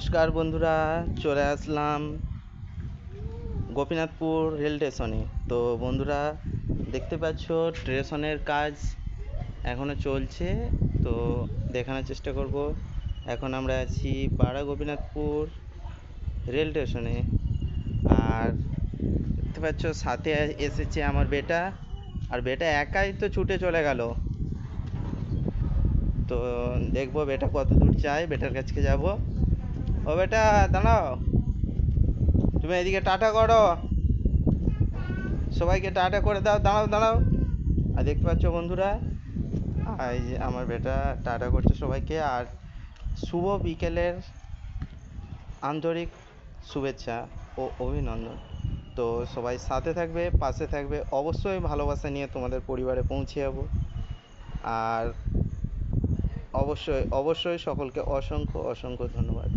নমস্কার বন্ধুরা, চলে আসলাম গোপীনাথপুর রেল স্টেশনে। তো বন্ধুরা, দেখতে পাচ্ছ স্টেশনের কাজ এখনও চলছে। তো দেখানোর চেষ্টা করব। এখন আমরা আছি পাড়া গোপীনাথপুর রেল স্টেশনে। আর দেখতে পাচ্ছ সাথে এসেছে আমার বেটা, আর বেটা একাই তো ছুটে চলে গেল। তো দেখবো বেটা কত দূর যায়, বেটার কাছে যাব। ও বেটা, দাঁড়াও, তুমি এদিকে টাটা করো, সবাইকে টাটা করে দাও, দাঁড়াও দাঁড়াও। আর দেখতে পাচ্ছ বন্ধুরা, এই যে আমার বেটা টাটা করছে সবাইকে। আর শুভ বিকেলের আন্তরিক শুভেচ্ছা ও অভিনন্দন। তো সবাই সাথে থাকবে, পাশে থাকবে, অবশ্যই ভালোবাসা নিয়ে তোমাদের পরিবারে পৌঁছে যাবো। আর অবশ্যই অবশ্যই সকলকে অসংখ্য অসংখ্য ধন্যবাদ।